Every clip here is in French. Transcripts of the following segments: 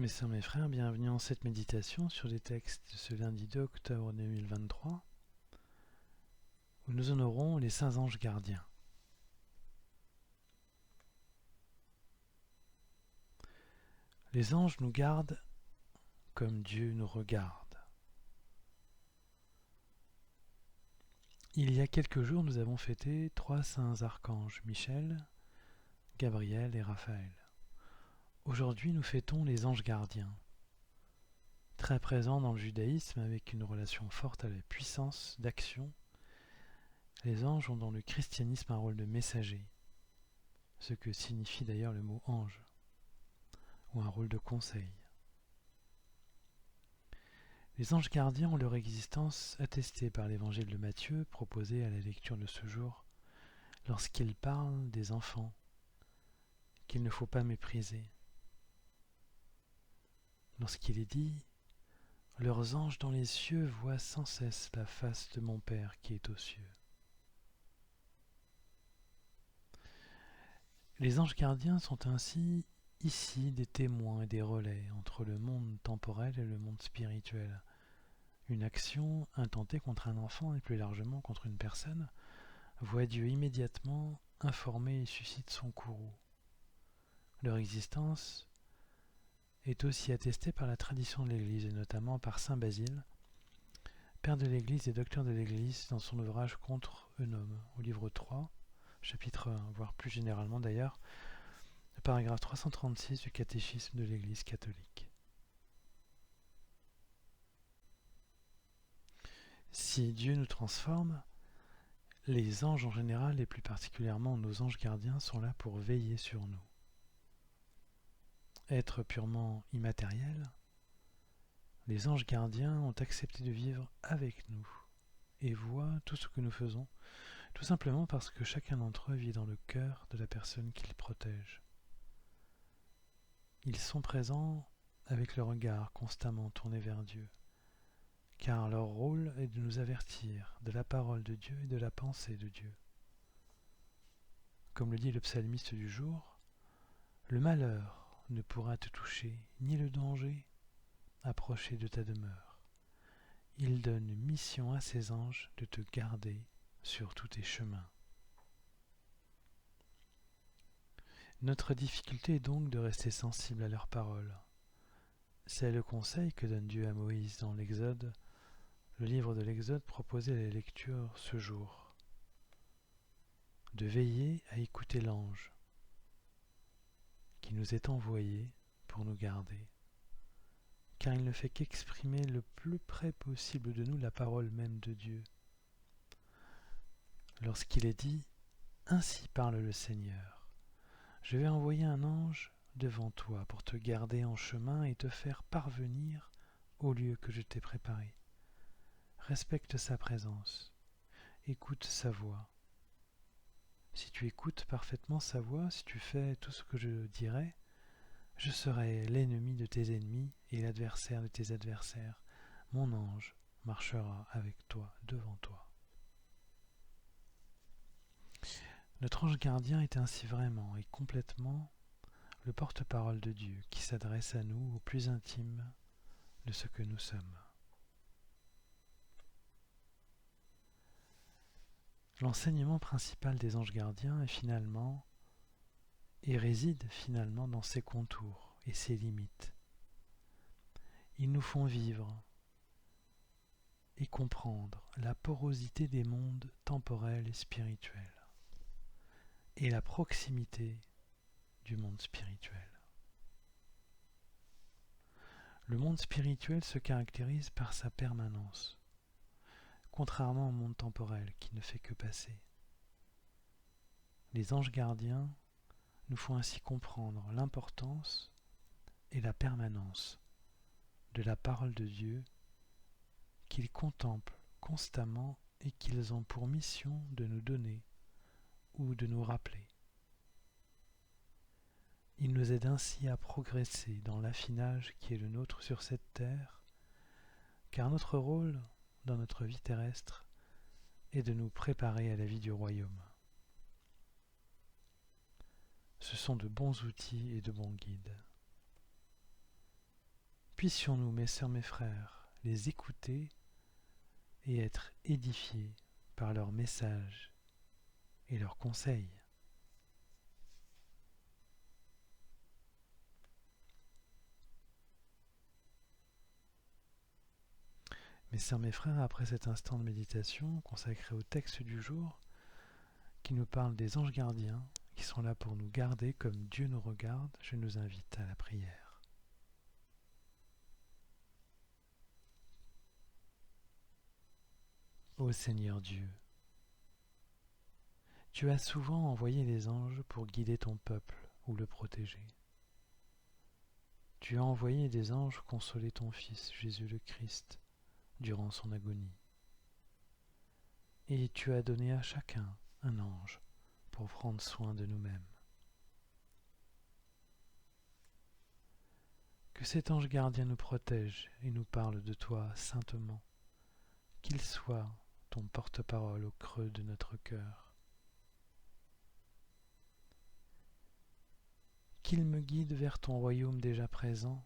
Mes sœurs, mes frères, bienvenue en cette méditation sur les textes de ce lundi 2 octobre 2023, où nous honorons les saints anges gardiens. Les anges nous gardent comme Dieu nous regarde. Il y a quelques jours, nous avons fêté 3 saints archanges, Michel, Gabriel et Raphaël. Aujourd'hui, nous fêtons les anges gardiens, très présents dans le judaïsme avec une relation forte à la puissance d'action. Les anges ont dans le christianisme un rôle de messager, ce que signifie d'ailleurs le mot ange, ou un rôle de conseil. Les anges gardiens ont leur existence attestée par l'évangile de Matthieu proposé à la lecture de ce jour, lorsqu'il parle des enfants qu'il ne faut pas mépriser. Lorsqu'il est dit « Leurs anges dans les cieux voient sans cesse la face de mon Père qui est aux cieux ». Les anges gardiens sont ainsi ici des témoins et des relais entre le monde temporel et le monde spirituel. Une action intentée contre un enfant et plus largement contre une personne voit Dieu immédiatement informer et suscite son courroux. Leur existence est aussi attestée par la tradition de l'Église et notamment par saint Basile, père de l'Église et docteur de l'Église dans son ouvrage Contre Œnome, au livre 3, chapitre 1, voire plus généralement d'ailleurs, le paragraphe 336 du catéchisme de l'Église catholique. Si Dieu nous transforme, les anges en général et plus particulièrement nos anges gardiens sont là pour veiller sur nous. Être purement immatériels, les anges gardiens ont accepté de vivre avec nous et voient tout ce que nous faisons, tout simplement parce que chacun d'entre eux vit dans le cœur de la personne qu'ils protègent. Ils sont présents avec le regard constamment tourné vers Dieu, car leur rôle est de nous avertir de la parole de Dieu et de la pensée de Dieu. Comme le dit le psalmiste du jour, « Le malheur ne pourra te toucher, ni le danger approcher de ta demeure. Il donne mission à ses anges de te garder sur tous tes chemins. » Notre difficulté est donc de rester sensible à leurs paroles. C'est le conseil que donne Dieu à Moïse dans l'Exode, le livre de l'Exode proposé à la lecture ce jour, de veiller à écouter l'ange qui nous est envoyé pour nous garder, car il ne fait qu'exprimer le plus près possible de nous la parole même de Dieu. Lorsqu'il est dit « Ainsi parle le Seigneur, je vais envoyer un ange devant toi pour te garder en chemin et te faire parvenir au lieu que je t'ai préparé. Respecte sa présence, écoute sa voix. Si tu écoutes parfaitement sa voix, si tu fais tout ce que je dirai, je serai l'ennemi de tes ennemis et l'adversaire de tes adversaires. Mon ange marchera avec toi, devant toi. » Notre ange gardien est ainsi vraiment et complètement le porte-parole de Dieu qui s'adresse à nous au plus intime de ce que nous sommes. L'enseignement principal des anges gardiens est réside finalement dans ses contours et ses limites. Ils nous font vivre et comprendre la porosité des mondes temporels et spirituels et la proximité du monde spirituel. Le monde spirituel se caractérise par sa permanence, contrairement au monde temporel qui ne fait que passer. Les anges gardiens nous font ainsi comprendre l'importance et la permanence de la parole de Dieu qu'ils contemplent constamment et qu'ils ont pour mission de nous donner ou de nous rappeler. Ils nous aident ainsi à progresser dans l'affinage qui est le nôtre sur cette terre, car notre rôle dans notre vie terrestre est de nous préparer à la vie du royaume. « » Ce sont de bons outils et de bons guides. Puissions-nous, mes sœurs, mes frères, les écouter et être édifiés par leurs messages et leurs conseils. Mes sœurs, mes frères, après cet instant de méditation consacré au texte du jour, qui nous parle des anges gardiens, qui sont là pour nous garder comme Dieu nous regarde, je nous invite à la prière. Ô Seigneur Dieu, tu as souvent envoyé les anges pour guider ton peuple ou le protéger. Tu as envoyé des anges consoler ton Fils, Jésus le Christ, durant son agonie. Et tu as donné à chacun un ange pour prendre soin de nous-mêmes. Que cet ange gardien nous protège et nous parle de toi saintement, qu'il soit ton porte-parole au creux de notre cœur. Qu'il me guide vers ton royaume déjà présent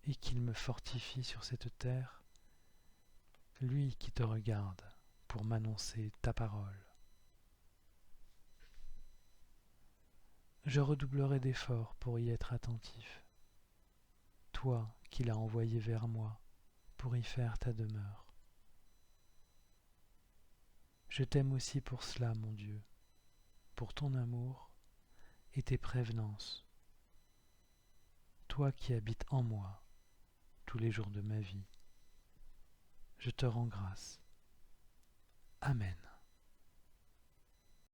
et qu'il me fortifie sur cette terre, lui qui te regarde pour m'annoncer ta parole. Je redoublerai d'efforts pour y être attentif, toi qui l'as envoyé vers moi pour y faire ta demeure. Je t'aime aussi pour cela, mon Dieu, pour ton amour et tes prévenances, toi qui habites en moi tous les jours de ma vie. Je te rends grâce. Amen.